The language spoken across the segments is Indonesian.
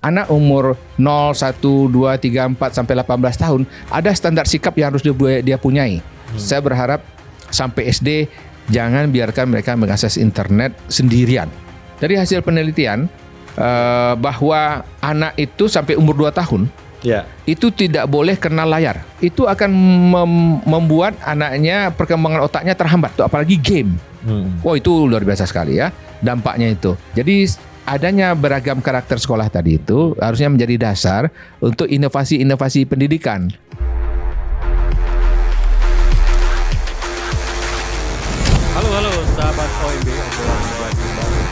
anak umur 0, 1, 2, 3, 4 sampai 18 tahun ada standar sikap yang harus dia punyai. Saya berharap sampai SD jangan biarkan mereka mengakses internet sendirian. Dari hasil penelitian bahwa anak itu sampai umur 2 tahun itu tidak boleh kenal layar. Itu akan membuat anaknya perkembangan otaknya terhambat, apalagi game. Itu luar biasa sekali ya dampaknya itu. Jadi adanya beragam karakter sekolah tadi itu harusnya menjadi dasar untuk inovasi-inovasi pendidikan. Halo sahabat OMB, obrolan bagi baru.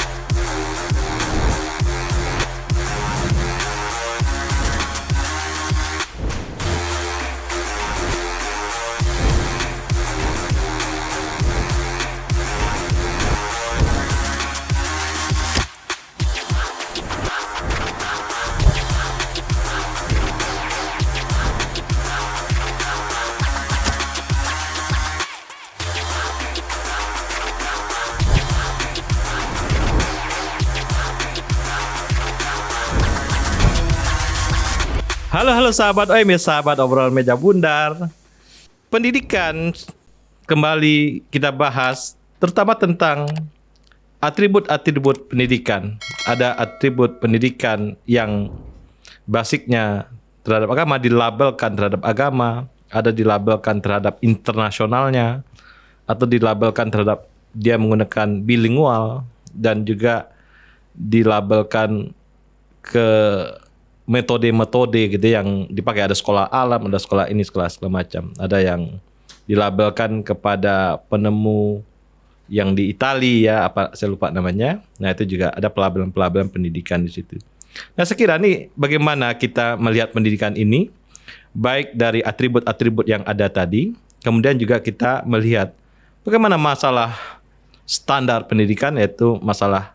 Halo sahabat OMB, sahabat obrolan meja bundar. Pendidikan kembali kita bahas, terutama tentang atribut-atribut pendidikan. Ada atribut pendidikan yang basicnya terhadap agama, dilabelkan terhadap agama, ada dilabelkan terhadap internasionalnya, atau dilabelkan terhadap dia menggunakan bilingual, dan juga dilabelkan ke metode-metode gitu yang dipakai. Ada sekolah alam, ada sekolah ini, sekolah segala macam. Ada yang dilabelkan kepada penemu yang di Italia, apa saya lupa namanya. Nah, itu juga ada pelabelan-pelabelan pendidikan di situ. Nah, sekira nih bagaimana kita melihat pendidikan ini, baik dari atribut-atribut yang ada tadi, kemudian juga kita melihat bagaimana masalah standar pendidikan, yaitu masalah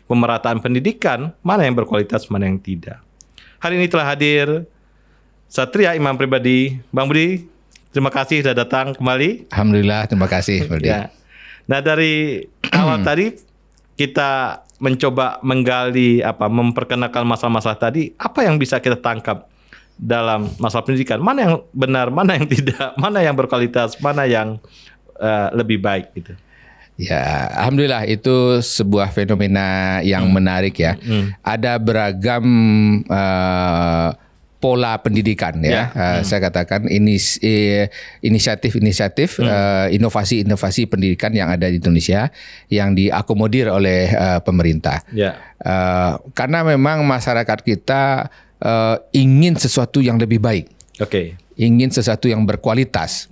pemerataan pendidikan, mana yang berkualitas, mana yang tidak. Hari ini telah hadir Satria Imam Pribadi. Bang Budi, terima kasih sudah datang kembali. Alhamdulillah, terima kasih Budi. Ya. Nah, dari awal tadi kita mencoba menggali memperkenalkan masalah-masalah tadi, apa yang bisa kita tangkap dalam masalah pendidikan? Mana yang benar, mana yang tidak, mana yang berkualitas, mana yang lebih baik gitu. Ya, alhamdulillah itu sebuah fenomena yang menarik ya. Ada beragam pola pendidikan ya. Saya katakan inisiatif-inisiatif, inovasi-inovasi pendidikan yang ada di Indonesia yang diakomodir oleh pemerintah. Karena memang masyarakat kita ingin sesuatu yang lebih baik. Ingin sesuatu yang berkualitas.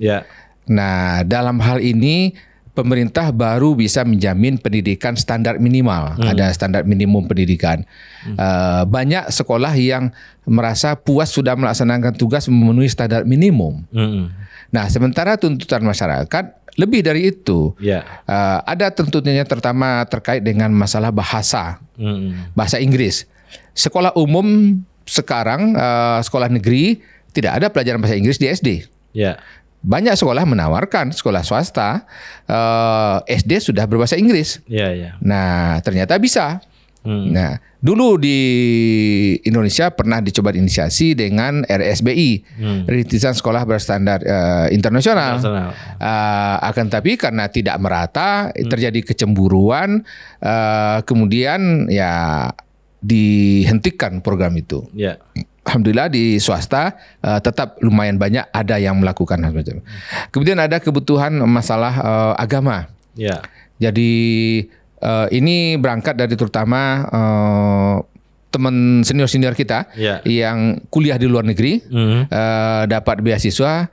Nah, dalam hal ini pemerintah baru bisa menjamin pendidikan standar minimal. Ada standar minimum pendidikan. Banyak sekolah yang merasa puas sudah melaksanakan tugas memenuhi standar minimum. Nah, sementara tuntutan masyarakat lebih dari itu. Ada tuntutannya terutama terkait dengan masalah bahasa. Bahasa Inggris. Sekolah umum sekarang, sekolah negeri, tidak ada pelajaran bahasa Inggris di SD. Banyak sekolah menawarkan, sekolah swasta, SD sudah berbahasa Inggris. Nah, ternyata bisa. Nah, dulu di Indonesia pernah dicoba inisiasi dengan RSBI, Rintisan Sekolah Berstandar Internasional. Akan tapi karena tidak merata, terjadi kecemburuan, kemudian ya dihentikan program itu. Alhamdulillah di swasta tetap lumayan banyak ada yang melakukan hal macam. Kemudian ada kebutuhan masalah agama. Jadi ini berangkat dari terutama teman senior-senior kita yang kuliah di luar negeri, dapat beasiswa,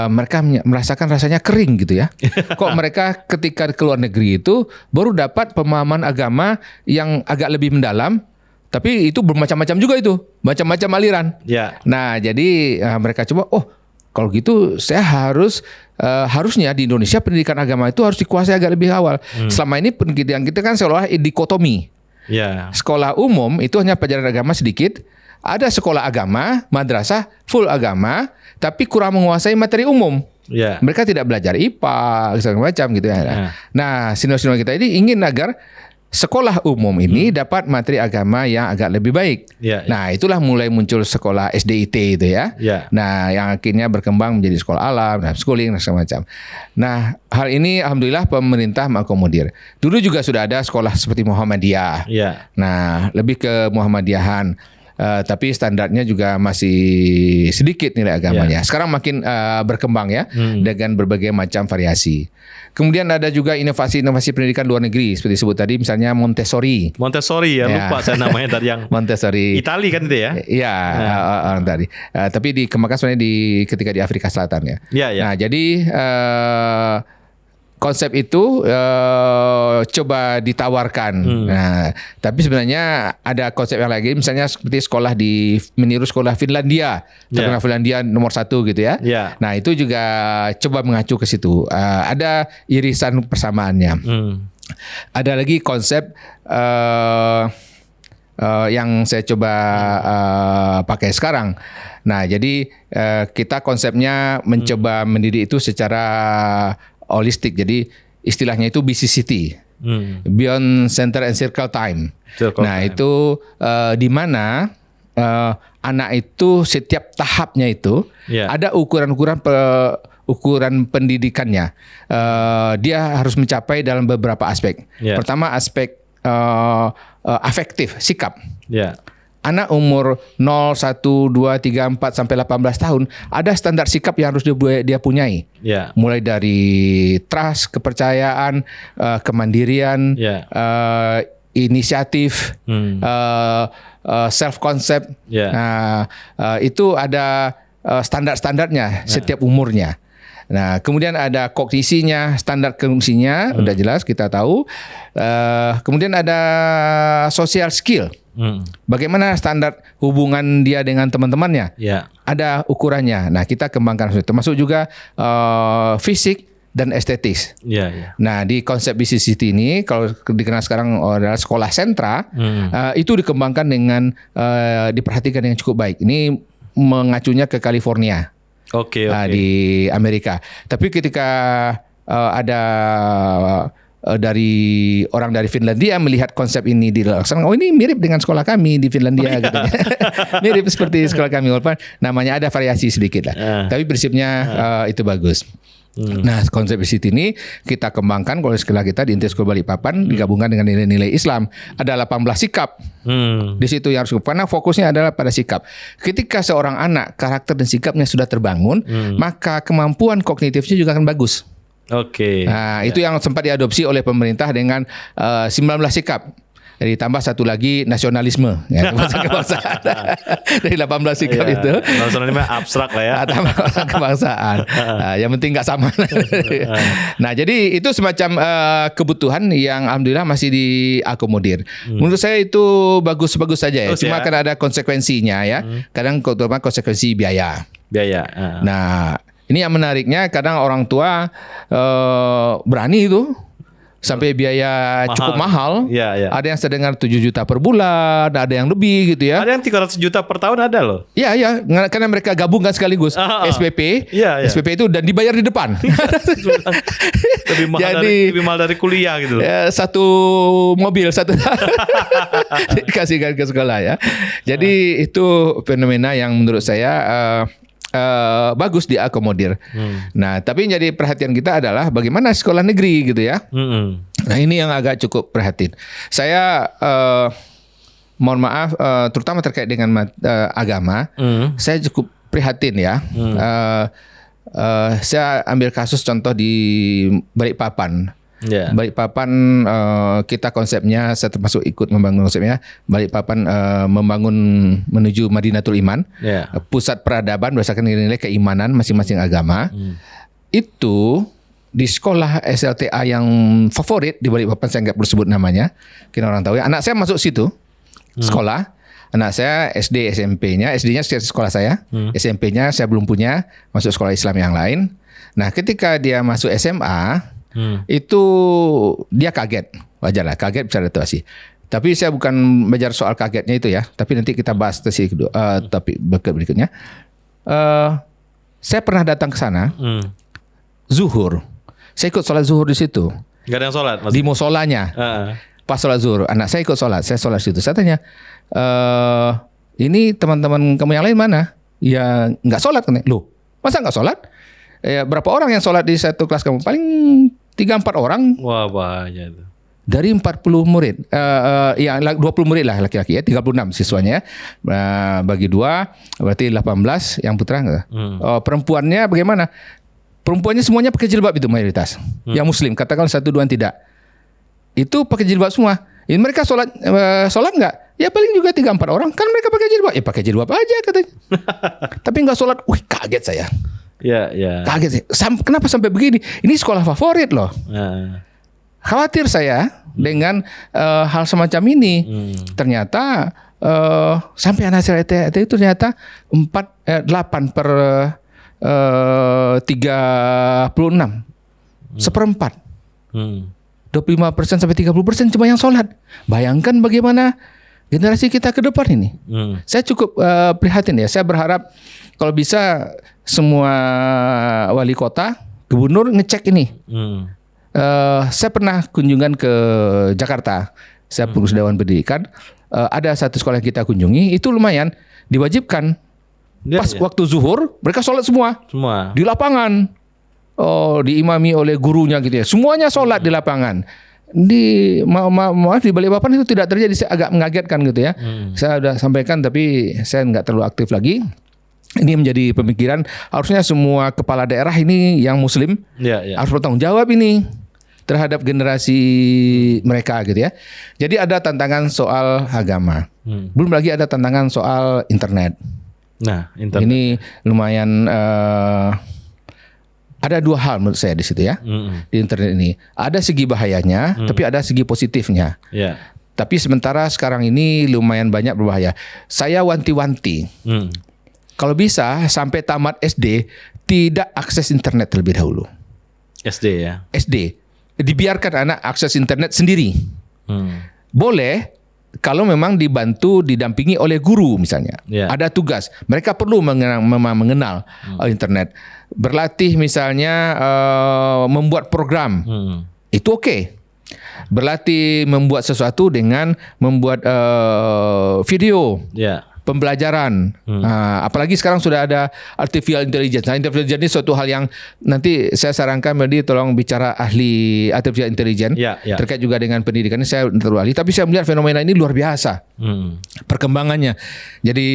mereka merasakan rasanya kering gitu ya. Kok mereka ketika ke luar negeri itu baru dapat pemahaman agama yang agak lebih mendalam. Tapi itu bermacam-macam juga itu, macam-macam aliran. Nah, jadi mereka coba, kalau gitu saya harusnya di Indonesia pendidikan agama itu harus dikuasai agak lebih awal. Selama ini pendidikan kita kan seolah dikotomi. Sekolah umum itu hanya pelajaran agama sedikit, ada sekolah agama, madrasah full agama, tapi kurang menguasai materi umum. Mereka tidak belajar IPA segala macam gitu ya. Nah, senior-senior kita ini ingin agar sekolah umum ini dapat materi agama yang agak lebih baik. Nah, itulah mulai muncul sekolah SDIT itu ya. Nah, yang akhirnya berkembang menjadi sekolah alam, schooling dan semacam. Nah, hal ini alhamdulillah pemerintah mengakomodir. Dulu juga sudah ada sekolah seperti Muhammadiyah. Nah, lebih ke Muhammadiyahan. Tapi standarnya juga masih sedikit nilai agamanya. Sekarang makin berkembang ya dengan berbagai macam variasi. Kemudian ada juga inovasi-inovasi pendidikan luar negeri seperti disebut tadi, misalnya Montessori. Montessori ya, lupa saya namanya tadi yang Montessori. Itali kan itu ya? Iya, tadi. Tapi dikembangkan sebenarnya ketika di Afrika Selatan ya. Nah, jadi konsep itu coba ditawarkan. Nah, tapi sebenarnya ada konsep yang lagi, misalnya seperti meniru sekolah Finlandia, terkenal Finlandia nomor 1 gitu ya. Nah, itu juga coba mengacu ke situ. Ada irisan persamaannya. Ada lagi konsep yang saya coba pakai sekarang. Nah, jadi kita konsepnya mencoba mendidik itu secara holistik. Jadi istilahnya itu BCCT, Beyond Center and Circle Time. Itu di mana anak itu setiap tahapnya itu ada ukuran pendidikannya. Dia harus mencapai dalam beberapa aspek. Pertama aspek afektif, sikap. Anak umur 0, 1, 2, 3, 4 sampai 18 tahun ada standar sikap yang harus dia punyai. Mulai dari trust, kepercayaan, kemandirian, inisiatif, self concept. Itu ada standar-standarnya setiap umurnya. Nah, kemudian ada kognisinya, standar kognisinya, udah jelas kita tahu. Kemudian ada social skill. Bagaimana standar hubungan dia dengan teman-temannya? Ada ukurannya. Nah, kita kembangkan termasuk juga fisik dan estetis. Nah, di konsep BCCT ini kalau dikenal sekarang adalah sekolah sentra, itu dikembangkan dengan diperhatikan dengan cukup baik. Ini mengacunya ke California. Di Amerika. Tapi ketika ada dari orang dari Finlandia melihat konsep ini dilaksanakan, oh ini mirip dengan sekolah kami di Finlandia gitu. Mirip seperti sekolah kami, walaupun namanya ada variasi sedikit lah. Tapi prinsipnya itu bagus. Nah, konsep BCCT ini kita kembangkan kalau sekolah kita di Inti Sekolah Balikpapan digabungkan dengan nilai-nilai Islam. Ada 18 sikap. Di situ yang harus, karena fokusnya adalah pada sikap. Ketika seorang anak karakter dan sikapnya sudah terbangun, maka kemampuan kognitifnya juga akan bagus. Nah, itu yang sempat diadopsi oleh pemerintah dengan 19 sikap. Jadi tambah satu lagi nasionalisme, ya, kebangsaan. Dari 18 sikap itu. Nasionalisme abstrak lah ya. Tambah kebangsaan. Yang penting nggak sama. Nah, jadi itu semacam kebutuhan yang alhamdulillah masih diakomodir. Menurut saya itu bagus-bagus saja ya. Cuma kan ada konsekuensinya ya. Kadang terutama konsekuensi biaya. Nah, ini yang menariknya, kadang orang tua berani itu sampai biaya cukup mahal. Ada yang sedengar 7 juta per bulan, ada yang lebih gitu ya. Ada yang 300 juta per tahun ada loh. Iya, karena mereka gabungkan sekaligus SPP. SPP itu dan dibayar di depan. lebih mahal dari kuliah gitu loh. Satu mobil satu dikasihkan ke sekolah ya. Jadi itu fenomena yang menurut saya bagus diakomodir. Nah, tapi yang jadi perhatian kita adalah bagaimana sekolah negeri gitu ya. Nah, ini yang agak cukup prihatin. Saya mohon maaf, terutama terkait dengan agama, saya cukup prihatin ya. Saya ambil kasus contoh di Balikpapan. Balikpapan kita konsepnya, saya termasuk ikut membangun konsepnya. Balikpapan membangun menuju Madinatul Iman, pusat peradaban berdasarkan nilai-nilai keimanan masing-masing agama. Itu di sekolah SLTA yang favorit di Balikpapan, saya nggak perlu sebut namanya, mungkin orang tahu ya. Anak saya masuk situ sekolah. Anak saya SD, SMP-nya, SD-nya sekolah saya, SMP-nya saya belum punya, masuk sekolah Islam yang lain. Nah, ketika dia masuk SMA, itu dia kaget, wajar lah, kaget bisa adaptasi. Tapi saya bukan belajar soal kagetnya itu ya, tapi nanti kita bahas topik berikutnya. Saya pernah datang ke sana, zuhur, saya ikut sholat zuhur di situ. Gak ada yang sholat? Di musolanya. pas sholat zuhur, anak saya ikut sholat, saya sholat situ. Saya tanya, ini teman-teman kamu yang lain mana? Ya nggak sholat kan? Loh, masa nggak sholat? Ya, berapa orang yang sholat di satu kelas kamu? Paling 3-4 orang. Wah, banyak itu. Dari 40 murid, ya 20 murid lah laki-laki ya, 36 siswanya. Bagi 2, berarti 18 yang putra. Perempuannya bagaimana? Perempuannya semuanya pakai jilbab itu mayoritas. Yang muslim, katakan 1-2 tidak. Itu pakai jilbab semua. Ini mereka sholat nggak? Ya paling juga 3-4 orang. Kan mereka pakai jilbab. Ya pakai jilbab aja katanya. Tapi nggak sholat. Wih, kaget saya. Ya. Kaget saya. Kenapa sampai begini? Ini sekolah favorit loh. Khawatir saya dengan hal semacam ini. Ternyata sampai anak saya itu ternyata 8 per 36, seperempat. 25% sampai 30% cuma yang sholat. Bayangkan bagaimana generasi kita ke depan ini. Saya cukup prihatin ya. Saya berharap kalau bisa semua wali kota, gubernur ngecek ini. Saya pernah kunjungan ke Jakarta. Saya pengurus Dewan Pendidikan. Ada satu sekolah yang kita kunjungi, itu lumayan diwajibkan. Pas waktu zuhur, mereka sholat semua. Di lapangan. Diimami oleh gurunya gitu ya. Semuanya sholat di lapangan. Maaf di Balikpapan itu tidak terjadi. Saya agak mengagetkan gitu ya. Saya sudah sampaikan tapi saya nggak terlalu aktif lagi. Ini menjadi pemikiran harusnya semua kepala daerah ini yang muslim harus bertanggung jawab ini terhadap generasi mereka gitu ya. Jadi ada tantangan soal agama. Belum lagi ada tantangan soal internet. Nah, internet. Ini lumayan ada 2 hal menurut saya di situ ya. Di internet ini ada segi bahayanya, tapi ada segi positifnya. Tapi sementara sekarang ini lumayan banyak berbahaya. Saya wanti-wanti. Kalau bisa sampai tamat SD tidak akses internet terlebih dahulu. SD ya. SD dibiarkan anak akses internet sendiri. Boleh kalau memang dibantu didampingi oleh guru misalnya. Ada tugas. Mereka perlu mengenal internet. Berlatih misalnya membuat program. Itu oke. Berlatih membuat sesuatu dengan membuat video. Pembelajaran, apalagi sekarang sudah ada artificial intelligence. Nah, artificial intelligence ini suatu hal yang nanti saya sarankan Meldi tolong bicara ahli artificial intelligence terkait juga dengan pendidikan. Ini saya terlalu ahli, tapi saya melihat fenomena ini luar biasa perkembangannya. Jadi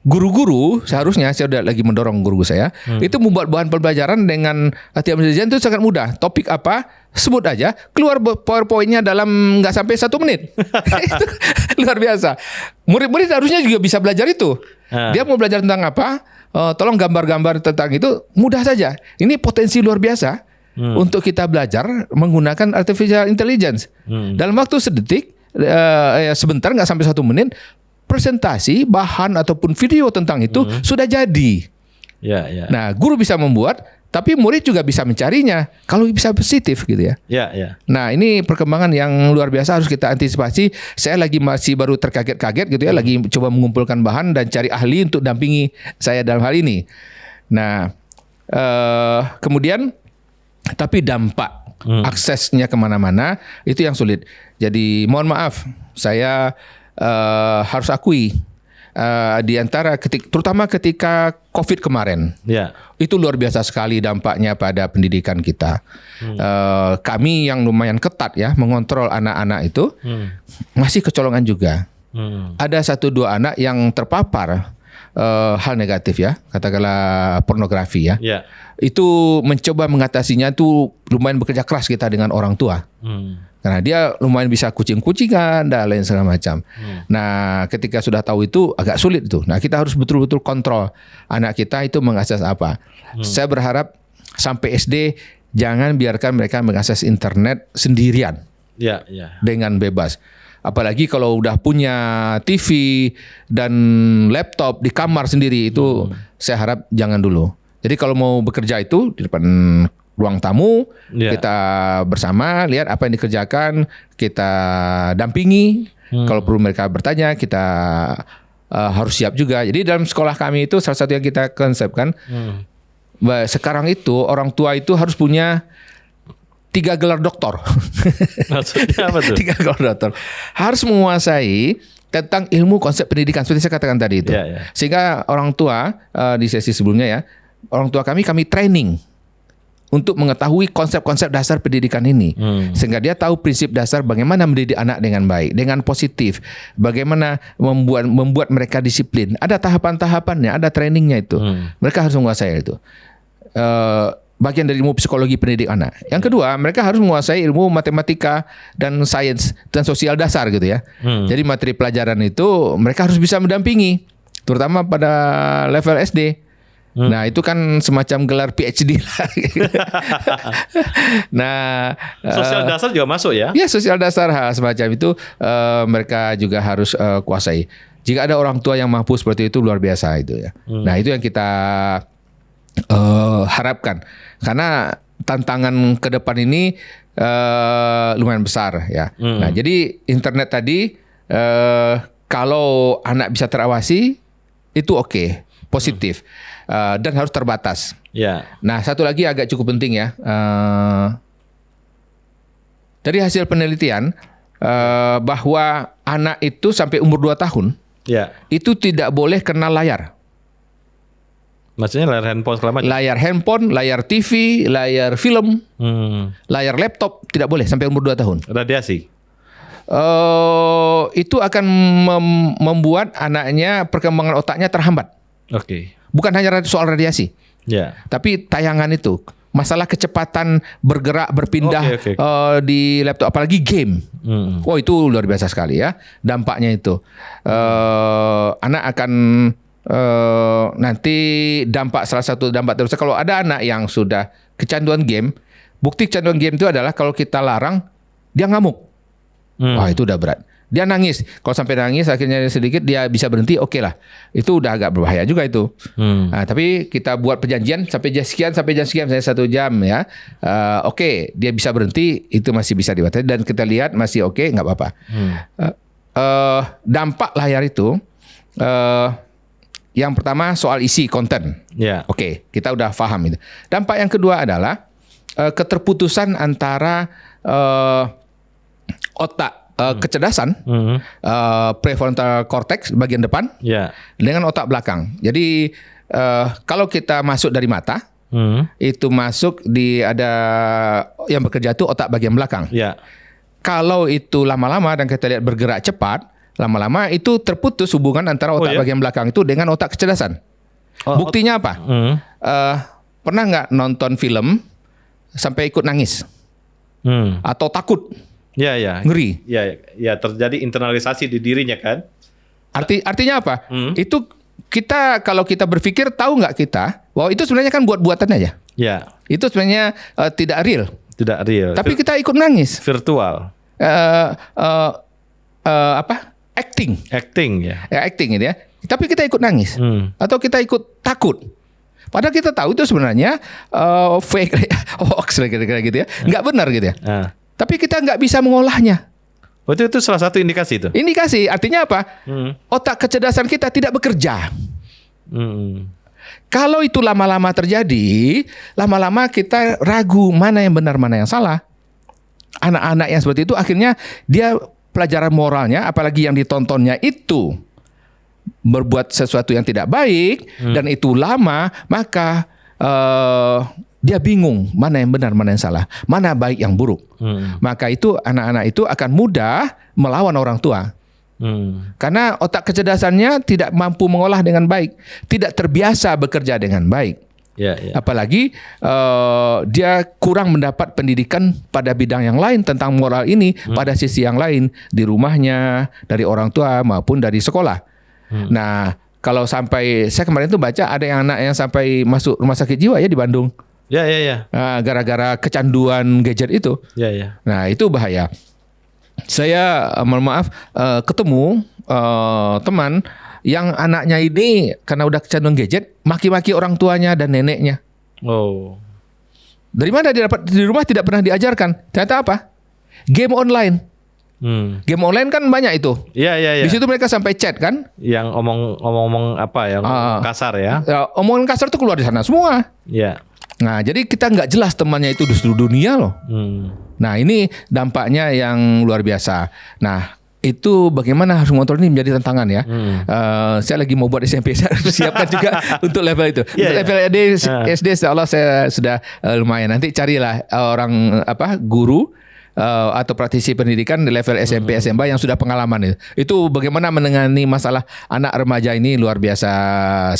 guru-guru seharusnya saya sudah lagi mendorong guru saya itu membuat bahan pembelajaran dengan artificial intelligence itu sangat mudah. Topik apa? Sebut aja, keluar PowerPoint-nya dalam nggak sampai 1 menit. Itu luar biasa. Murid-murid harusnya juga bisa belajar itu. Dia mau belajar tentang apa? Tolong gambar-gambar tentang itu mudah saja. Ini potensi luar biasa untuk kita belajar menggunakan artificial intelligence. Dalam waktu sedetik, sebentar nggak sampai 1 menit, presentasi, bahan ataupun video tentang itu sudah jadi. Nah, guru bisa membuat. Tapi murid juga bisa mencarinya kalau bisa positif gitu ya. Nah, ini perkembangan yang luar biasa harus kita antisipasi. Saya masih baru terkaget-kaget gitu ya, lagi coba mengumpulkan bahan dan cari ahli untuk dampingi saya dalam hal ini. Nah, kemudian tapi dampak aksesnya kemana-mana itu yang sulit. Jadi mohon maaf, saya harus akui di antara terutama ketika COVID kemarin, itu luar biasa sekali dampaknya pada pendidikan kita. Kami yang lumayan ketat ya mengontrol anak-anak itu masih kecolongan juga. Ada 1-2 anak yang terpapar hal negatif ya, katakanlah pornografi ya. Itu mencoba mengatasinya itu lumayan bekerja keras kita dengan orang tua. Karena dia lumayan bisa kucing-kucingan dan lain segala macam. Nah, ketika sudah tahu itu agak sulit itu. Nah, kita harus betul-betul kontrol anak kita itu mengakses apa. Saya berharap sampai SD jangan biarkan mereka mengakses internet sendirian. Dengan bebas. Apalagi kalau udah punya TV dan laptop di kamar sendiri itu saya harap jangan dulu. Jadi kalau mau bekerja itu di depan ruang tamu, kita bersama lihat apa yang dikerjakan, kita dampingi. Kalau perlu mereka bertanya, kita harus siap juga. Jadi dalam sekolah kami itu salah satu yang kita konsepkan, sekarang itu orang tua itu harus punya 3 gelar doktor. Maksudnya apa tuh? 3 gelar doktor. Harus menguasai tentang ilmu konsep pendidikan seperti saya katakan tadi itu. Sehingga orang tua di sesi sebelumnya ya, orang tua kami training untuk mengetahui konsep-konsep dasar pendidikan ini. Sehingga dia tahu prinsip dasar bagaimana mendidik anak dengan baik, dengan positif. Bagaimana membuat mereka disiplin. Ada tahapan-tahapannya, ada trainingnya itu. Mereka harus menguasai itu. Bagian dari ilmu psikologi pendidik anak. Yang kedua, mereka harus menguasai ilmu matematika dan sains dan sosial dasar gitu ya. Jadi materi pelajaran itu mereka harus bisa mendampingi, terutama pada level SD. Nah itu kan semacam gelar PhD lah. Nah sosial dasar juga masuk ya? Ya, sosial dasar hal semacam itu mereka juga harus kuasai. Jika ada orang tua yang mampu seperti itu luar biasa itu ya. Nah itu yang kita harapkan, karena tantangan ke depan ini lumayan besar ya. Nah jadi internet tadi kalau anak bisa terawasi itu oke, positif. Dan harus terbatas. Nah, satu lagi agak cukup penting ya. Dari hasil penelitian bahwa anak itu sampai umur 2 tahun itu tidak boleh kenal layar. Maksudnya layar handphone segala macam? Layar handphone, layar TV, layar film, layar laptop tidak boleh sampai umur 2 tahun. Radiasi? Itu akan membuat anaknya perkembangan otaknya terhambat. Bukan hanya soal radiasi, tapi tayangan itu, masalah kecepatan bergerak berpindah di laptop, apalagi game. Oh itu luar biasa sekali ya dampaknya itu. Anak akan nanti salah satu dampak terus kalau ada anak yang sudah kecanduan game. Bukti kecanduan game itu adalah kalau kita larang dia ngamuk. Wah itu udah berat. Dia nangis. Kalau sampai nangis akhirnya sedikit dia bisa berhenti, oke lah. Itu udah agak berbahaya juga itu. Nah, tapi kita buat perjanjian sampai jam sekian, misalnya 1 jam ya. Oke, dia bisa berhenti, itu masih bisa dibatasi dan kita lihat masih oke, nggak apa-apa. Dampak layar itu yang pertama soal isi konten. Oke, kita udah paham itu. Dampak yang kedua adalah keterputusan antara otak kecerdasan prefrontal cortex bagian depan dengan otak belakang. Jadi kalau kita masuk dari mata itu masuk di ada yang bekerja itu otak bagian belakang. Kalau itu lama-lama dan kita lihat bergerak cepat, lama-lama itu terputus hubungan antara otak bagian belakang itu dengan otak kecerdasan. Buktinya apa? Pernah nggak nonton film sampai ikut nangis atau takut? Ngeri. Ya terjadi internalisasi di dirinya kan. Artinya apa? Itu kita kalau kita berpikir tahu nggak kita bahwa itu sebenarnya kan buat-buatan aja. Itu sebenarnya tidak real. Tapi kita ikut nangis. Virtual. Acting. Acting gitu ya. Tapi kita ikut nangis atau kita ikut takut. Padahal kita tahu itu sebenarnya fake, hoax kira-kira gitu ya. Nggak benar gitu ya. Tapi kita nggak bisa mengolahnya. Itu salah satu indikasi itu? Indikasi, artinya apa? Otak kecerdasan kita tidak bekerja. Kalau itu lama-lama terjadi, lama-lama kita ragu mana yang benar, mana yang salah. Anak-anak yang seperti itu akhirnya dia pelajaran moralnya, apalagi yang ditontonnya itu berbuat sesuatu yang tidak baik, dan itu lama, maka dia bingung mana yang benar, mana yang salah, mana baik yang buruk. Maka itu anak-anak itu akan mudah melawan orang tua. Karena otak kecerdasannya tidak mampu mengolah dengan baik, tidak terbiasa bekerja dengan baik. Apalagi dia kurang mendapat pendidikan pada bidang yang lain tentang moral ini pada sisi yang lain, di rumahnya, dari orang tua maupun dari sekolah. Nah, kalau sampai saya kemarin tuh baca ada yang anak yang sampai masuk rumah sakit jiwa ya di Bandung. Gara-gara kecanduan gadget itu. Nah, itu bahaya. Saya mohon maaf ketemu teman yang anaknya ini karena udah kecanduan gadget, maki-maki orang tuanya dan neneknya. Dari mana dia dapat? Di rumah tidak pernah diajarkan. Ternyata apa? Game online. Game online kan banyak itu. Di situ mereka sampai chat kan? Yang omong-omong apa yang kasar ya? Omongan kasar tuh keluar di sana semua. Nah, jadi kita nggak jelas temannya itu di seluruh dunia loh. Nah, ini dampaknya yang luar biasa. Nah, itu bagaimana harus mengontrol ini menjadi tantangan ya. Saya lagi mau buat SMP, saya harus siapkan juga untuk level itu. Level SD insya Allah saya sudah lumayan. Nanti carilah orang guru atau praktisi pendidikan di level SMP SMA yang sudah pengalaman itu bagaimana menangani masalah anak remaja ini luar biasa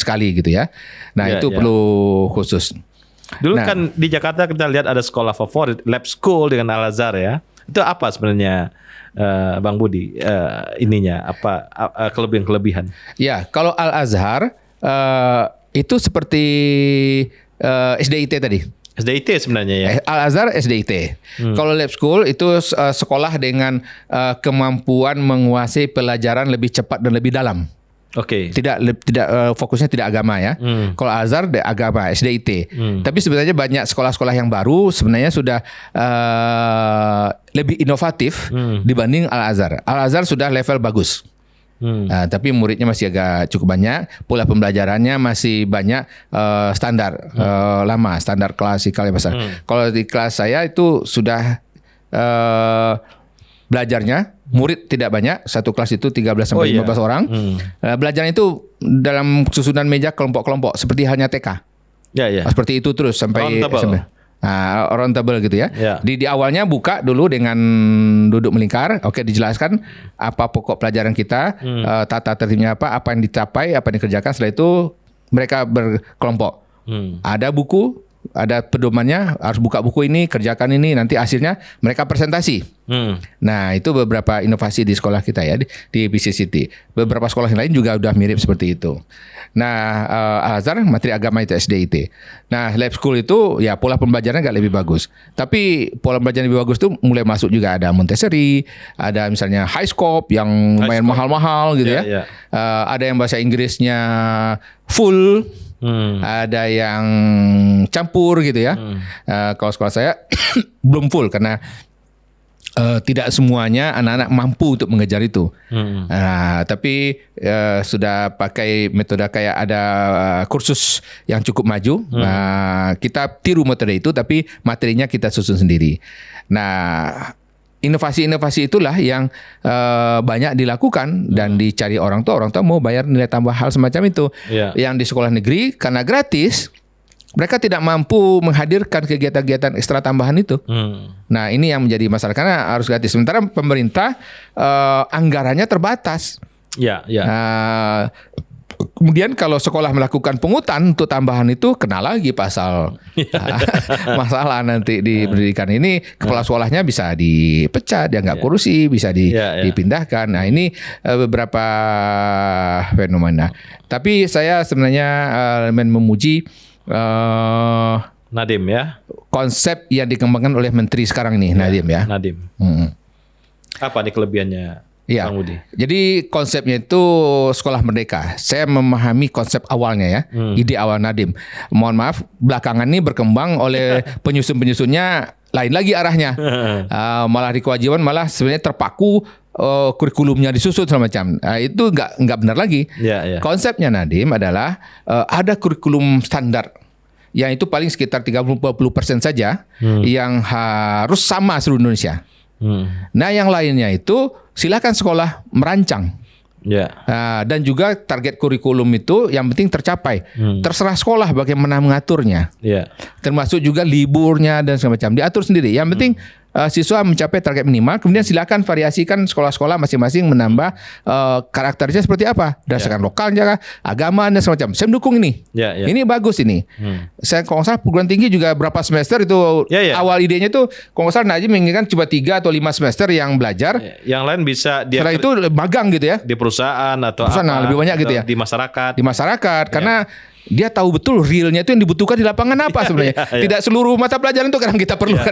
sekali gitu ya. Nah itu perlu khusus. Dulu kan di Jakarta kita lihat ada sekolah favorit Lab School dengan Al Azhar ya. Itu apa sebenarnya Bang Budi apa kelebihan? Ya kalau Al Azhar itu seperti SDIT tadi. SDIT sebenarnya ya. Al Azhar SDIT. Kalau Lab School itu sekolah dengan kemampuan menguasai pelajaran lebih cepat dan lebih dalam. Oke. Tidak fokusnya tidak agama ya. Kalau Al Azhar agama SDIT. Tapi sebenarnya banyak sekolah-sekolah yang baru sebenarnya sudah lebih inovatif dibanding Al Azhar. Al Azhar sudah level bagus. Tapi muridnya masih agak cukup banyak, pola pembelajarannya masih banyak standar lama, standar klasikal ya besar. Kalau di kelas saya itu sudah belajarnya murid tidak banyak, satu kelas itu 13 sampai 15 orang. Belajarnya itu dalam susunan meja kelompok-kelompok seperti halnya TK. Ya. Seperti itu terus sampai SMP. Roundtable gitu ya. Di awalnya buka dulu dengan duduk melingkar. Oke, dijelaskan apa pokok pelajaran kita, tata tertibnya apa yang dicapai, apa yang dikerjakan. Setelah itu mereka berkelompok. Ada buku, ada pedomannya, harus buka buku ini, kerjakan ini, nanti hasilnya mereka presentasi. Nah, itu beberapa inovasi di sekolah kita ya, di PC City. Beberapa sekolah yang lain juga udah mirip seperti itu. Nah, Al Azhar materi agama itu SDIT. Nah, Lab School itu ya pola pembelajaran agak lebih bagus. Tapi pola pembelajaran lebih bagus itu mulai masuk juga ada Montessori, ada misalnya High Scope yang lumayan mahal-mahal gitu ya. Ada yang bahasa Inggrisnya full. Ada yang campur gitu ya. Kalau sekolah saya belum full karena tidak semuanya anak-anak mampu untuk mengejar itu. Tapi sudah pakai metode kayak ada kursus yang cukup maju. Kita tiru metode itu tapi materinya kita susun sendiri. Nah, inovasi-inovasi itulah yang banyak dilakukan dan dicari orang tua mau bayar nilai tambah hal semacam itu. Yang di sekolah negeri karena gratis, mereka tidak mampu menghadirkan kegiatan-kegiatan ekstra tambahan itu. Nah, ini yang menjadi masalah karena harus gratis. Sementara pemerintah anggarannya terbatas. Kemudian kalau sekolah melakukan pungutan untuk tambahan itu kena lagi pasal masalah nanti di pendidikan ini. Kepala sekolahnya bisa dipecat, dia nggak kursi, bisa dipindahkan. Nah, ini beberapa fenomena. Tapi saya sebenarnya memuji Nadiem ya, konsep yang dikembangkan oleh menteri sekarang ini Nadiem ya. Apa nih kelebihannya? Bang Budi. Jadi konsepnya itu sekolah merdeka. Saya memahami konsep awalnya ya, ide awal Nadiem. Mohon maaf, belakangan ini berkembang oleh penyusun-penyusunnya lain lagi arahnya. Malah di kewajiban malah sebenarnya terpaku kurikulumnya disusun segala macam. Itu nggak benar lagi. Konsepnya Nadiem adalah ada kurikulum standar yang itu paling sekitar 30-40% saja yang harus sama seluruh Indonesia. Nah, yang lainnya itu silakan sekolah merancang. Dan juga target kurikulum itu yang penting tercapai. Terserah sekolah bagaimana mengaturnya. Termasuk juga liburnya dan segala macam diatur sendiri. Yang penting siswa mencapai target minimal. Kemudian silakan variasikan sekolah-sekolah masing-masing menambah karakternya seperti apa, berdasarkan lokalnya, agama dan semacam. Saya mendukung ini. Ini bagus ini. Saya kalau nggak salah perguruan tinggi juga berapa semester itu awal idenya itu kalau nggak salah Nadiem menginginkan cuma 3 atau 5 semester yang belajar. Yang lain bisa dia setelah itu magang gitu ya. Di perusahaan atau apa, lebih banyak gitu ya. Di masyarakat. Di masyarakat karena dia tahu betul realnya itu yang dibutuhkan di lapangan apa sebenarnya. Tidak seluruh mata pelajaran itu kadang kita perlukan.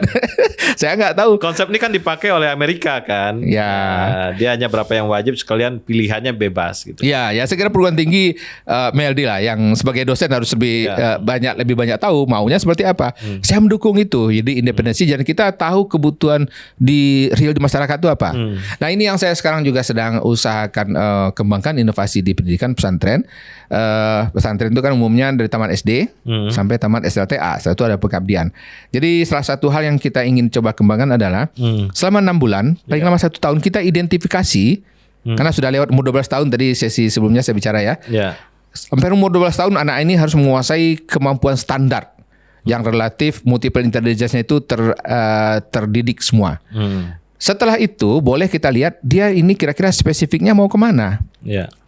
Saya nggak tahu. Konsep ini kan dipakai oleh Amerika kan. Dia hanya berapa yang wajib, sekalian pilihannya bebas gitu. Ya saya kira perguruan tinggi Meldi lah yang sebagai dosen harus lebih banyak tahu maunya seperti apa. Saya mendukung itu. Jadi independensi dan kita tahu kebutuhan di real di masyarakat itu apa. Nah, ini yang saya sekarang juga sedang usahakan kembangkan inovasi di pendidikan pesantren. Pesantren itu kan umumnya dari taman SD sampai taman SLTA. Setelah itu ada pengabdian. Jadi salah satu hal yang kita ingin coba kembangkan adalah selama 6 bulan, paling lama 1 tahun kita identifikasi, karena sudah lewat umur 12 tahun tadi sesi sebelumnya saya bicara ya. Sampai umur 12 tahun anak ini harus menguasai kemampuan standar yang relatif multiple intelligence-nya itu terdidik semua. Setelah itu boleh kita lihat dia ini kira-kira spesifiknya mau kemana.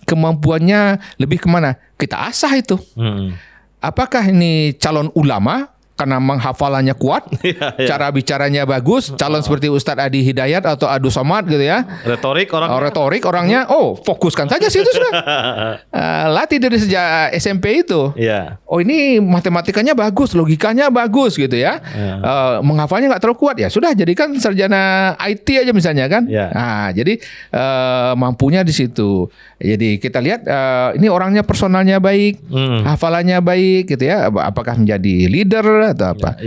Kemampuannya lebih kemana, kita asah itu. Apakah ini calon ulama karena menghafalannya kuat, cara bicaranya bagus, calon seperti Ustadz Adi Hidayat atau Abdul Somad gitu ya. Retorik orangnya, fokuskan saja situ sudah. Latih dari sejak SMP itu. Oh ini matematikanya bagus, logikanya bagus gitu ya. Menghafalnya nggak terlalu kuat ya, sudah jadikan sarjana IT aja misalnya kan. Nah, jadi mampunya di situ. Jadi kita lihat ini orangnya personalnya baik, hafalannya baik gitu ya. Apakah menjadi leader atau apa?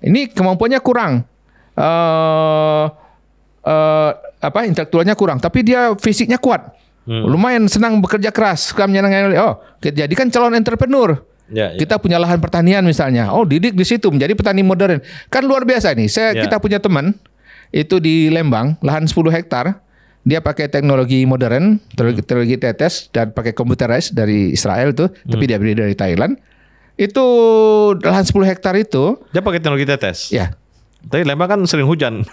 Ini kemampuannya kurang, intelektualnya kurang, tapi dia fisiknya kuat, lumayan senang bekerja keras, jadikan calon entrepreneur. Kita punya lahan pertanian misalnya, didik di situ menjadi petani modern, kan luar biasa nih. Kita punya teman itu di Lembang, lahan 10 hektar. Dia pakai teknologi modern, teknologi tetes dan pakai computerized dari Israel tuh, tapi dia beli dari Thailand. Itu lahan 10 hektar itu. Dia pakai teknologi tetes? Ya. Tapi Lembang kan sering hujan.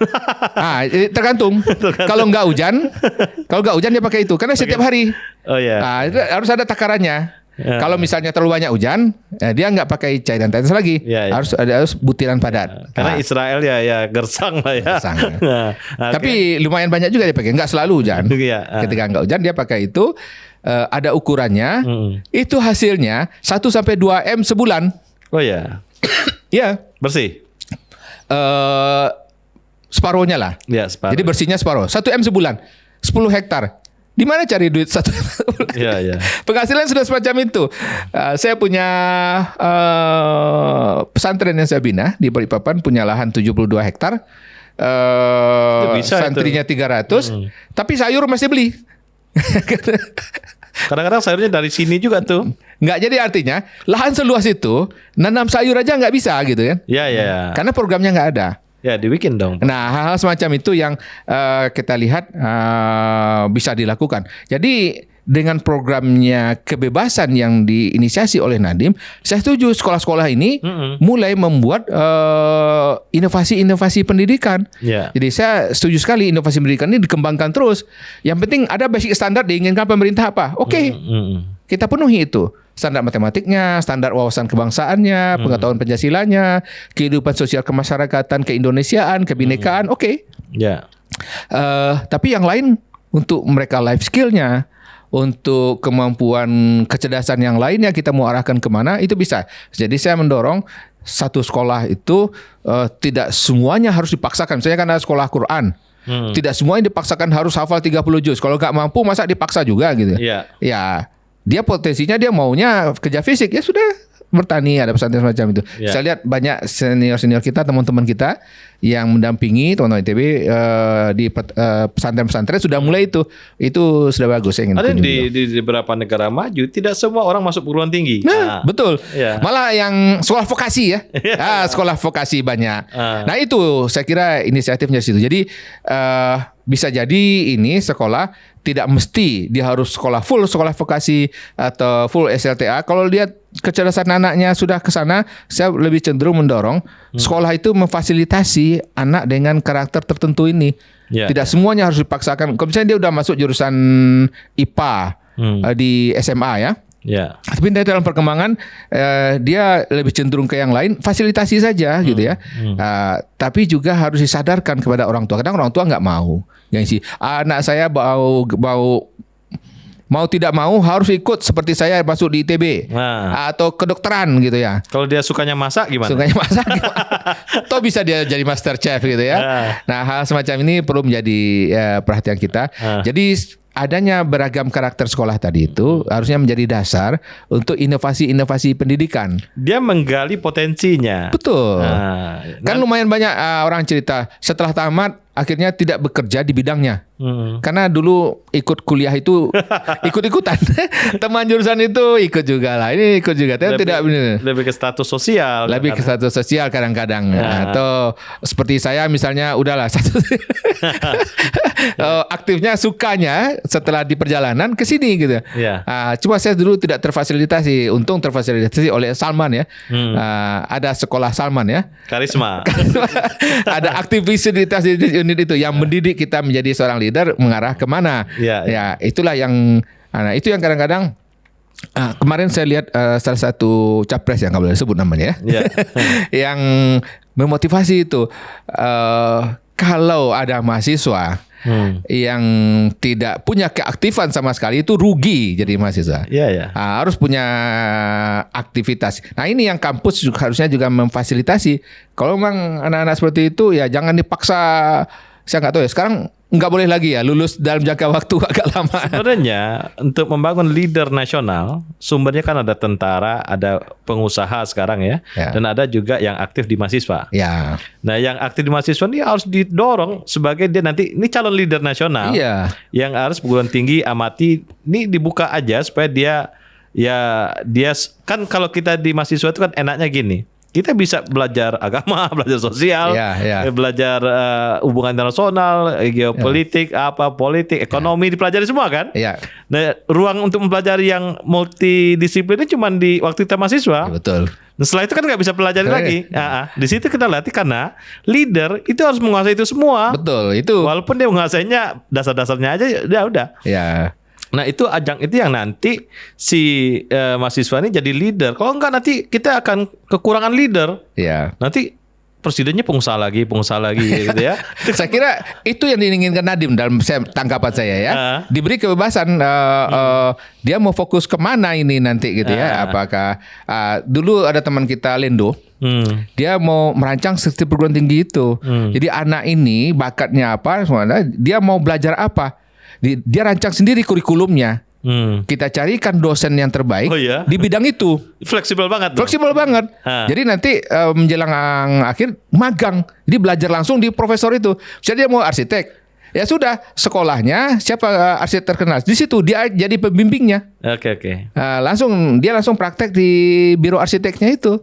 Tergantung. Kalau nggak hujan dia pakai itu, karena setiap hari. Itu harus ada takarannya. Kalau misalnya terlalu banyak hujan, dia nggak pakai cairan tetes lagi. Harus butiran padat. Karena Israel ya gersang lah ya. Gersang. Tapi lumayan banyak juga dia pakai. Nggak selalu hujan. Ketika nggak hujan dia pakai itu. Ada ukurannya. Itu hasilnya 1-2 M sebulan. Iya. Bersih. Separuhnya lah. Separuh. Jadi bersihnya separuh. 1 M sebulan. 10 hektar. Di mana cari duit 1 penghasilan sudah semacam itu. Saya punya pesantren yang saya bina di Balikpapan, punya lahan 72 hektar. Santrinya 300, tapi sayur masih beli. Kadang-kadang sayurnya dari sini juga tuh. Nggak, jadi artinya lahan seluas itu nanam sayur aja nggak bisa gitu kan? Karena programnya nggak ada. Dibikin dong. Nah, hal-hal semacam itu yang kita lihat bisa dilakukan. Jadi dengan programnya kebebasan yang diinisiasi oleh Nadiem, saya setuju sekolah-sekolah ini mulai membuat inovasi-inovasi pendidikan. Jadi saya setuju sekali inovasi pendidikan ini dikembangkan terus. Yang penting ada basic standar diinginkan pemerintah apa. Kita penuhi itu. Standar matematiknya, standar wawasan kebangsaannya, pengetahuan Pancasilanya, kehidupan sosial kemasyarakatan, keindonesiaan, kebinekaan, tapi yang lain untuk mereka life skillnya, untuk kemampuan kecerdasan yang lainnya kita mau arahkan kemana itu bisa. Jadi saya mendorong satu sekolah itu tidak semuanya harus dipaksakan. Misalnya kan ada sekolah Quran. Tidak semuanya dipaksakan harus hafal 30 juz. Kalau nggak mampu masa dipaksa juga gitu. Ya. Dia potensinya dia maunya kerja fisik, ya sudah bertani, ada pesantren semacam itu. Saya lihat banyak senior-senior kita, teman-teman kita yang mendampingi teman-teman ITB di pesantren-pesantren sudah mulai itu sudah bagus. Saya ingin ada di beberapa negara maju tidak semua orang masuk perguruan tinggi. Betul. Malah yang sekolah vokasi ya. Sekolah vokasi banyak. Nah itu saya kira inisiatifnya situ. Jadi bisa jadi ini sekolah tidak mesti dia harus sekolah vokasi atau full SLTA. Kalau lihat kecerdasan anaknya sudah ke sana, saya lebih cenderung mendorong sekolah itu memfasilitasi anak dengan karakter tertentu ini. Tidak semuanya harus dipaksakan. Kalau misalnya dia udah masuk jurusan IPA di SMA ya. Tapi dalam perkembangan dia lebih cenderung ke yang lain, fasilitasi saja gitu ya. Tapi juga harus disadarkan kepada orang tua. Kadang orang tua nggak mau. Yang anak saya mau tidak mau harus ikut seperti saya masuk di ITB atau kedokteran gitu ya. Kalau dia sukanya masak gimana? Toh bisa dia jadi master chef gitu ya. Nah hal semacam ini perlu menjadi perhatian kita. Jadi adanya beragam karakter sekolah tadi itu harusnya menjadi dasar untuk inovasi-inovasi pendidikan. Dia menggali potensinya. Betul. Kan lumayan banyak orang cerita setelah tamat akhirnya tidak bekerja di bidangnya. Karena dulu ikut kuliah itu ikut-ikutan. Teman jurusan itu ikut juga lah. Ini ikut juga. Tapi tidak benar. Lebih ke status sosial. Lebih ke status sosial kadang-kadang. Atau seperti saya misalnya udahlah status aktifnya sukanya setelah di perjalanan ke sini gitu. Cuma saya dulu tidak terfasilitasi. Untung terfasilitasi oleh Salman ya. Ada sekolah Salman ya. Karisma. Ada aktivitas di unit itu yang mendidik kita menjadi seorang leader mengarah kemana. Ya, itulah yang itu yang kadang-kadang kemarin saya lihat salah satu capres yang nggak boleh sebut namanya ya, yang memotivasi itu kalau ada mahasiswa yang tidak punya keaktifan sama sekali itu rugi jadi mahasiswa. Harus punya aktivitas. Nah ini yang kampus harusnya juga memfasilitasi. Kalau memang anak-anak seperti itu ya jangan dipaksa. Saya nggak tahu ya sekarang nggak boleh lagi ya lulus dalam jangka waktu agak lama. Sebenarnya untuk membangun leader nasional sumbernya kan ada tentara, ada pengusaha sekarang ya. Dan ada juga yang aktif di mahasiswa. Nah yang aktif di mahasiswa ini harus didorong sebagai dia nanti ini calon leader nasional. Yang harus perguruan tinggi amati ini dibuka aja supaya dia kan kalau kita di mahasiswa itu kan enaknya gini. Kita bisa belajar agama, belajar sosial, belajar hubungan internasional, geopolitik, politik, ekonomi dipelajari semua kan? Nah, ruang untuk mempelajari yang multidisiplin itu cuma di waktu kita mahasiswa. Betul. Nah, setelah itu kan nggak bisa pelajari lagi. Di situ kita latih karena leader itu harus menguasai itu semua. Betul, itu. Walaupun dia menguasainya dasar-dasarnya aja, ya udah. Nah itu ajang itu yang nanti si mahasiswa ini jadi leader. Kalau enggak nanti kita akan kekurangan leader. Nanti presidennya pengusaha lagi gitu ya. Saya kira itu yang diinginkan Nadiem dalam tanggapan saya ya. Diberi kebebasan dia mau fokus kemana ini nanti gitu ya. Apakah dulu ada teman kita Lendo. Dia mau merancang sistem perguruan tinggi itu. Jadi anak ini bakatnya apa? Dia mau belajar apa? Dia rancang sendiri kurikulumnya. Kita carikan dosen yang terbaik di bidang itu. Fleksibel banget. Jadi nanti menjelang akhir magang, dia belajar langsung di profesor itu. Misalnya dia mau arsitek, ya sudah sekolahnya siapa arsitek terkenal di situ dia jadi pembimbingnya. Dia langsung praktek di biro arsiteknya itu.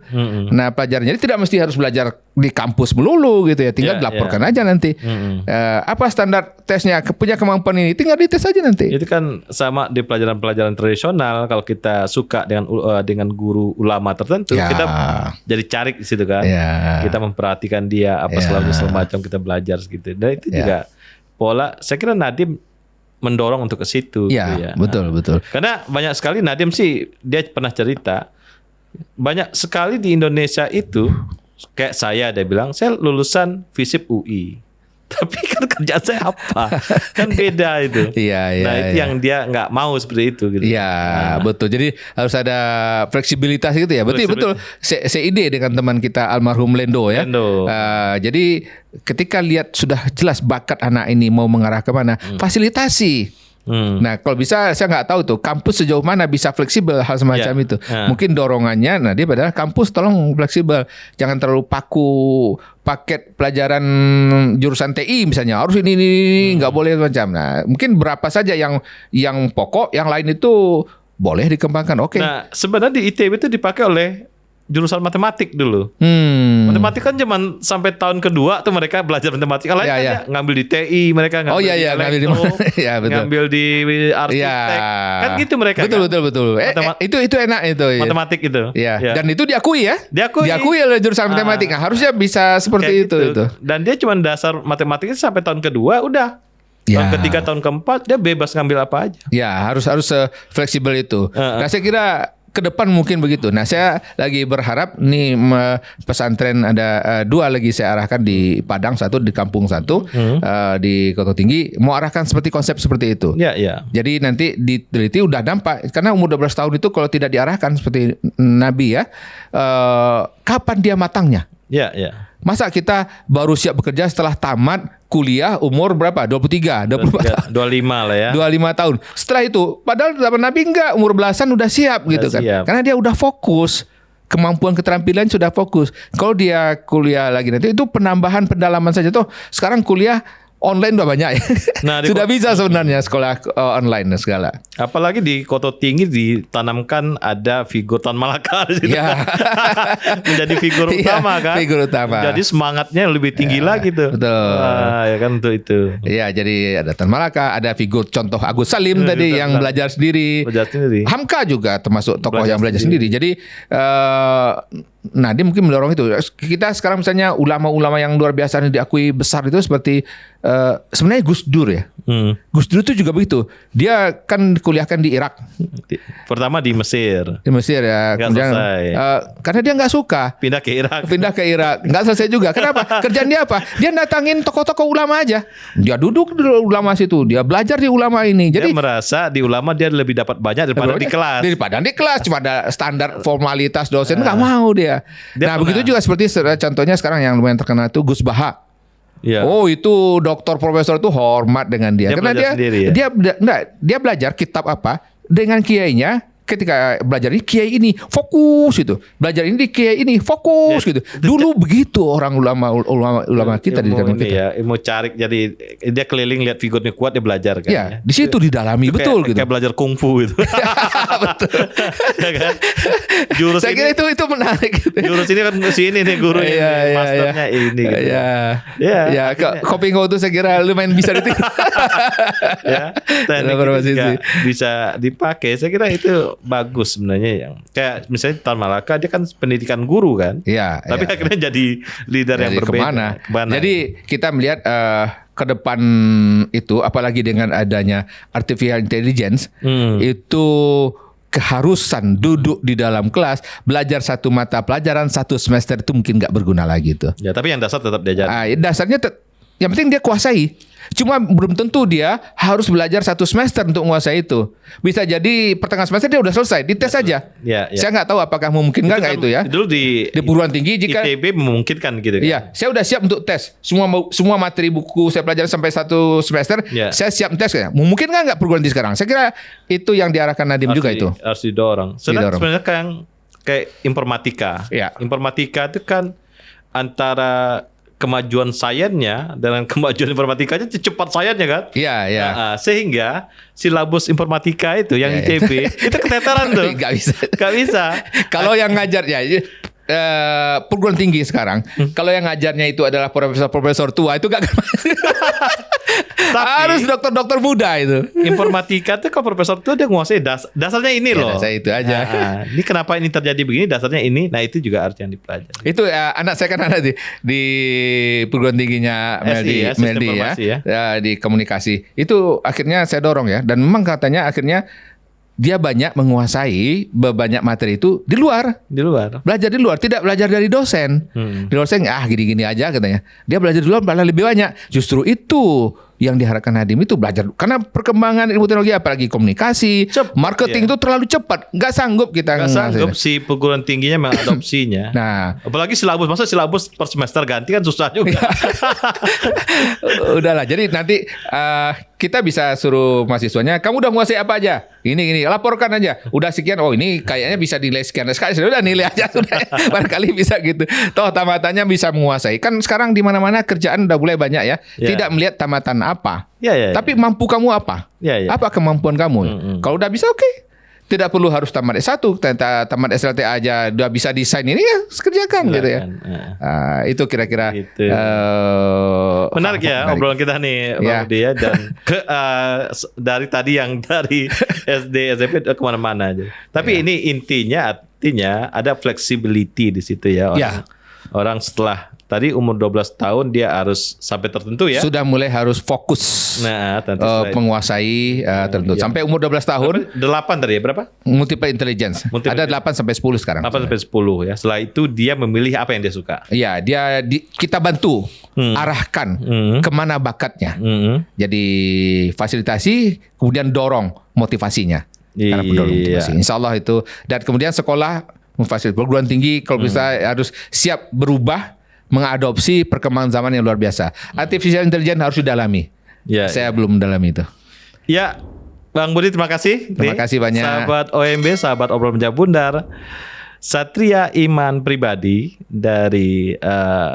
Nah pelajarannya tidak mesti harus belajar di kampus melulu gitu ya, tinggal dilaporkan aja nanti. Apa standar tesnya, punya kemampuan ini, tinggal dites aja nanti. Itu kan sama di pelajaran-pelajaran tradisional. Kalau kita suka dengan guru ulama tertentu, kita jadi cari di situ kan. Kita memperhatikan dia apa segala macam kita belajar gitu. Dan itu juga pola. Saya kira Nadiem mendorong untuk ke situ. Betul. Karena banyak sekali Nadiem sih dia pernah cerita banyak sekali di Indonesia itu kayak saya dia bilang saya lulusan FISIP UI. Tapi kan kerjaan saya apa? Kan beda itu. Nah itu yang dia nggak mau seperti itu gitu. Betul. Jadi harus ada fleksibilitas gitu ya. Betul. Seide dengan teman kita almarhum Lendo ya. Jadi ketika lihat sudah jelas bakat anak ini mau mengarah kemana, fasilitasi. Nah kalau bisa saya nggak tahu tuh kampus sejauh mana bisa fleksibel hal semacam itu. Mungkin dorongannya dia padahal kampus tolong fleksibel, jangan terlalu paku paket pelajaran jurusan TI misalnya harus ini nggak boleh macam. Nah mungkin berapa saja yang pokok, yang lain itu boleh dikembangkan. Nah sebenarnya di ITB itu dipakai oleh jurusan matematik dulu. Matematik kan cuman sampai tahun kedua tuh mereka belajar matematik. Lain kan ngambil di TI, mereka ngambil di elektro, ngambil di arsitek. Kan gitu mereka. Betul. Itu enak itu. Matematik itu. Dan itu diakui ya. Diakui oleh jurusan matematik. Nah, harusnya bisa seperti itu. Dan dia cuman dasar matematiknya sampai tahun kedua udah. Tahun ketiga, tahun keempat dia bebas ngambil apa aja. Harus fleksibel itu. Nah, saya kira ke depan mungkin begitu. Nah, saya lagi berharap nih pesantren ada 2 lagi saya arahkan di Padang, 1 di Kampung 1, di Kota Tinggi mau arahkan seperti konsep seperti itu. Jadi nanti diteliti udah dampak karena umur 12 tahun itu kalau tidak diarahkan seperti Nabi ya, kapan dia matangnya? Masa kita baru siap bekerja setelah tamat kuliah umur berapa? 23, 24, 25 lah ya. 25 tahun. Setelah itu, padahal zaman Nabi enggak, umur belasan udah siap gitu kan. Karena dia udah fokus. Kemampuan keterampilan sudah fokus. Kalau dia kuliah lagi nanti itu penambahan pendalaman saja tuh. Sekarang kuliah online udah banyak ya. Nah, Sudah bisa sebenarnya sekolah online dan segala. Apalagi di Kota Tinggi ditanamkan ada figur Tan Malaka di situ. Ya. Menjadi figur utama kan. Figur utama. Jadi semangatnya lebih tinggi lagi tuh. Betul. Wah, ya kan untuk itu. Iya, jadi ada Tan Malaka, ada figur contoh Agus Salim tadi yang belajar sendiri. Hamka juga termasuk tokoh yang belajar sendiri. Jadi dia mungkin mendorong itu. Kita sekarang misalnya ulama-ulama yang luar biasa yang diakui besar itu seperti sebenarnya Gus Dur ya. Gus Dur itu juga begitu. Dia kan kuliahkan di Irak. Pertama di Mesir. Di Mesir ya. Nggak Kemudian selesai. Karena dia nggak suka. Pindah ke Irak. Nggak selesai juga. Kenapa? Kerjaan dia apa? Dia datangin tokoh-tokoh ulama aja. Dia duduk di ulama situ. Dia belajar di ulama ini. Jadi dia merasa di ulama dia lebih dapat banyak daripada di kelas. Daripada di kelas cuma ada standar formalitas dosen nggak mau dia. Begitu juga seperti contohnya sekarang yang lumayan terkenal itu Gus Baha. Ya. Oh itu doktor profesor itu hormat dengan dia karena dia belajar kitab apa dengan kiainya. Ketika belajar ini kiai ini fokus gitu, belajar ini kiai ini fokus gitu. Dulu begitu orang ulama kita di zaman kita. Ya, ilmu cari, jadi dia keliling lihat figurnya kuat dia belajar kan. Ya, di situ didalami itu betul gitu. Kayak belajar kungfu gitu. Betul. Ya kan? Jurus saya kira itu menarik. Gitu. Jurus ini kan sini nih guru masternya ini. Gitu. Ya. Kopingo itu saya kira lumayan bisa ditiru. Ya, teknik juga bisa dipakai. Saya kira itu bagus sebenarnya yang kayak misalnya Tan Malaka dia kan pendidikan guru kan. Iya. Tapi akhirnya jadi leader yang berbeda. Kemana? Jadi kita melihat ke depan itu apalagi dengan adanya artificial intelligence itu keharusan duduk di dalam kelas belajar satu mata pelajaran satu semester itu mungkin nggak berguna lagi itu. Ya tapi yang dasar tetap diajar. Dasarnya yang penting dia kuasai. Cuma belum tentu dia harus belajar satu semester untuk menguasai itu. Bisa jadi pertengahan semester dia udah selesai, dites saja. Ya. Saya nggak tahu apakah memungkinkan nggak itu ya. Dulu di perguruan tinggi jika ITB memungkinkan gitu kan. Iya, saya udah siap untuk tes. Semua materi buku saya pelajari sampai satu semester, saya siap tes kan. Memungkinkan nggak perguruan tinggi sekarang? Saya kira itu yang diarahkan Nadiem juga itu. Harus didorong. Sebenarnya kayak informatika. Ya. Informatika itu kan antara kemajuan sainsnya dengan kemajuan informatikanya cepat sainsnya kan? Iya. Nah, sehingga silabus informatika itu yang ITB itu keteteran tuh. Gak bisa. Kalau yang ngajarnya perguruan tinggi sekarang, kalau yang ngajarnya itu adalah profesor tua itu gak harus dokter muda itu. Informatika itu kalau profesor tua dia nguasai dasarnya ini loh. Dasar itu aja. Ini kenapa ini terjadi begini? Dasarnya ini. Nah itu juga harus yang dipelajari. Itu anak saya kan ada di perguruan tingginya Meldi ya, di komunikasi. Itu akhirnya saya dorong ya, dan memang katanya akhirnya dia banyak menguasai banyak materi itu di luar. Belajar di luar, tidak belajar dari dosen. Di dosen gini-gini aja katanya. Dia belajar di luar malah lebih banyak. Justru itu yang diharapkan Nadiem itu belajar karena perkembangan ilmu teknologi apalagi komunikasi, marketing itu terlalu cepat. Nggak sanggup kita. Nggak sanggup si perguruan tingginya mengadopsinya. Nah, apalagi silabus per semester ganti kan susah juga. Udahlah, jadi nanti kita bisa suruh mahasiswanya, kamu udah menguasai apa aja? Ini, laporkan aja. Udah sekian, ini kayaknya bisa nilai sekian. Sekali sudah nilai aja sudah. Barangkali bisa gitu. Toh tamatannya bisa menguasai. Kan sekarang di mana-mana kerjaan udah mulai banyak ya. Tidak melihat tamatan apa. Tapi mampu kamu apa? Apa kemampuan kamu? Kalau udah bisa oke. Tidak perlu harus tamat S1, tamat SLT aja udah bisa desain ini ya, kerjakan gitu ya. Itu kira-kira gitu. Menarik ya obrolan kita nih Bang Budi ya, dan dari tadi yang dari SD SMP kemana-mana aja. Tapi ini artinya ada flexibility di situ ya. Orang setelah tadi umur 12 tahun dia harus sampai tertentu ya. Sudah mulai harus fokus menguasai tertentu. Sampai umur 12 tahun. 8 tadi ya, berapa? Multiple intelligence. Ada 8 sampai 10 sekarang. 8 sampai 10 ya. Setelah itu dia memilih apa yang dia suka. Iya, kita bantu arahkan kemana bakatnya. Jadi fasilitasi, kemudian dorong motivasinya. Karena pendorong motivasi. Insya Allah itu. Dan kemudian sekolah memfasilitasi perguruan tinggi kalau bisa harus siap berubah, mengadopsi perkembangan zaman yang luar biasa. Artificial intelligence harus didalami. Saya belum mendalami itu. Ya, Bang Budi terima kasih. Terima kasih banyak. Sahabat OMB, sahabat obrolan Meja Bundar. Satria Iman Pribadi dari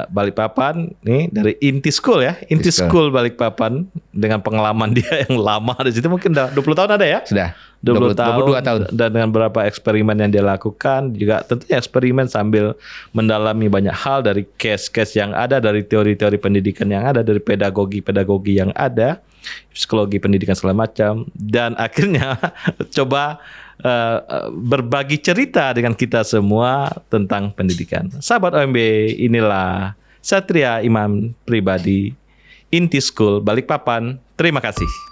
Balikpapan, nih dari Inti School ya, Inti School Balikpapan, dengan pengalaman dia yang lama di situ, mungkin udah 20 tahun ada ya? Sudah. 22 tahun. Dan dengan beberapa eksperimen yang dia lakukan, juga tentunya eksperimen sambil mendalami banyak hal dari case-case yang ada, dari teori-teori pendidikan yang ada, dari pedagogi-pedagogi yang ada, psikologi pendidikan segala macam, dan akhirnya coba berbagi cerita dengan kita semua tentang pendidikan. Sahabat OMB, inilah Satria Iman Pribadi, Inti School Balikpapan. Terima kasih.